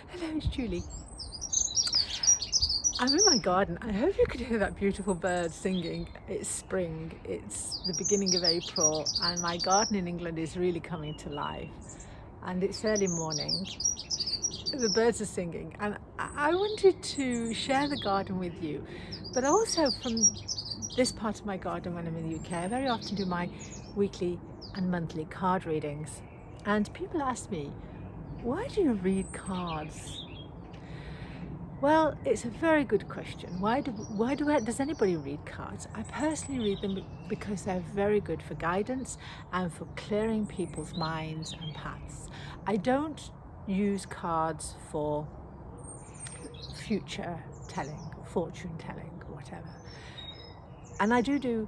Hello, it's Julie. I'm in my garden. I hope you could hear that beautiful bird singing. It's spring, it's the beginning of April, and my garden in England is really coming to life. And it's early morning. The birds are singing, and I wanted to share the garden with you, but also from this part of my garden when I'm in the UK, I very often do my weekly and monthly card readings. And people ask me, why do you read cards? Well, it's a very good question. Does anybody read cards? I personally read them because they're very good for guidance and for clearing people's minds and paths. I don't use cards for future telling, fortune telling, or whatever. And I do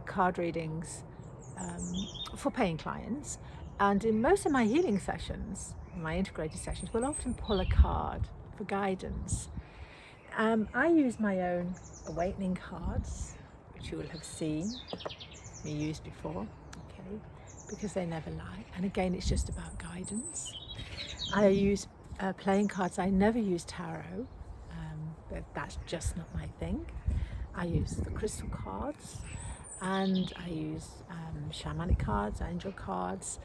card readings for paying clients. And in most of my healing sessions, my integrated sessions, we'll often pull a card for guidance. I use my own awakening cards, which you will have seen me use before, okay, because they never lie. And again, it's just about guidance. I use playing cards. I never use tarot, but that's just not my thing. I use the crystal cards, and I use shamanic cards, angel cards.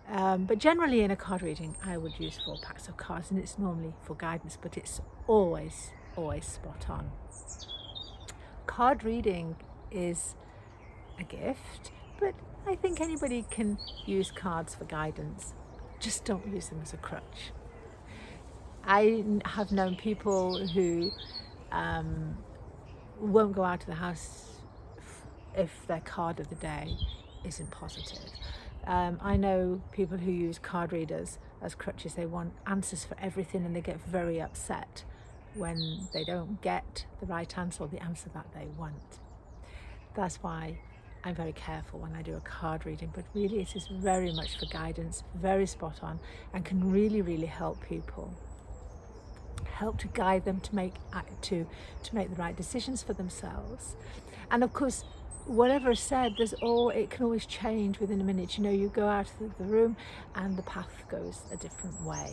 But generally in a card reading, I would use 4 packs of cards, and it's normally for guidance, but it's always spot on. Card reading is a gift, but I think anybody can use cards for guidance. Just don't use them as a crutch. I have known people who won't go out of the house if their card of the day isn't positive. I know people who use card readers as crutches. They want answers for everything, and they get very upset when they don't get the right answer or the answer that they want. That's why I'm very careful when I do a card reading, but really it is very much for guidance, very spot on, and can really help people. Help to guide them to make the right decisions for themselves. And of course, whatever is said, it can always change within a minute. You know, you go out of the room and the path goes a different way.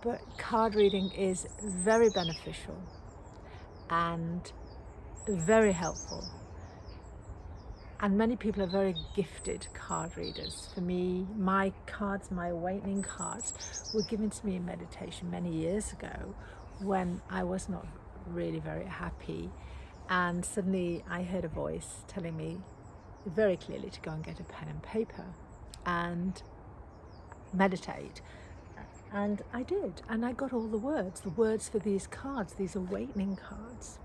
But card reading is very beneficial and very helpful. And many people are very gifted card readers. For me, my cards, my awakening cards, were given to me in meditation many years ago when I was not really very happy. And suddenly I heard a voice telling me very clearly to go and get a pen and paper and meditate. And I did. And I got all the words for these cards, these awakening cards.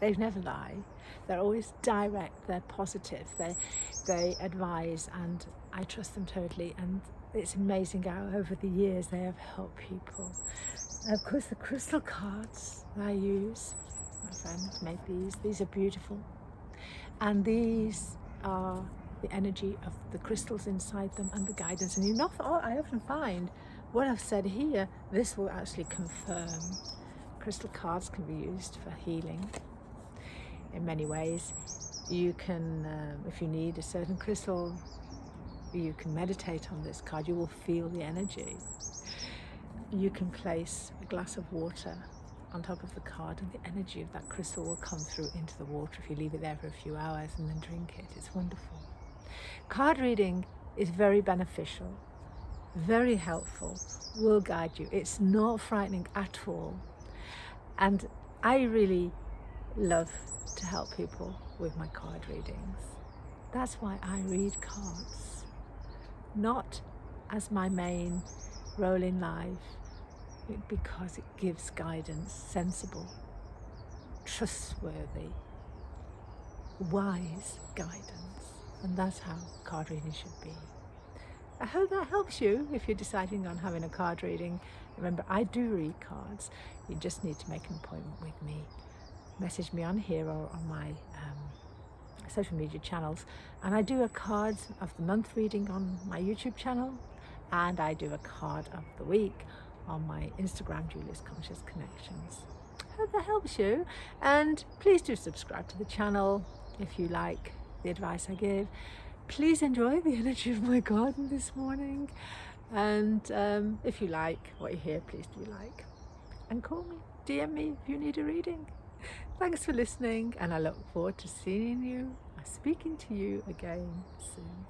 They never lie. They're always direct, they're positive, they advise, and I trust them totally. And it's amazing how over the years they have helped people. And of course, the crystal cards I use, my friends made these are beautiful. And these are the energy of the crystals inside them and the guidance. And I often find what I've said here, this will actually confirm. Crystal cards can be used for healing in many ways. You can, if you need a certain crystal, you can meditate on this card. You will feel the energy. You can place a glass of water on top of the card, and the energy of that crystal will come through into the water if you leave it there for a few hours and then drink it. It's wonderful. Card reading is very beneficial, very helpful, will guide you. It's not frightening at all. And I really love to help people with my card readings. That's why I read cards, not as my main role in life, because it gives guidance, sensible, trustworthy, wise guidance. And that's how card reading should be. I hope that helps you if you're deciding on having a card reading. Remember, I do read cards. You just need to make an appointment with me. Message me on here or on my social media channels. And I do a card of the month reading on my YouTube channel, and I do a card of the week on my Instagram, Julia's Conscious Connections. Hope that helps you, and please do subscribe to the channel if you like the advice I give. Please enjoy the energy of my garden this morning. And if you like what you hear, please do like. And call me, DM me if you need a reading. Thanks for listening, and I look forward to seeing you, speaking to you again soon.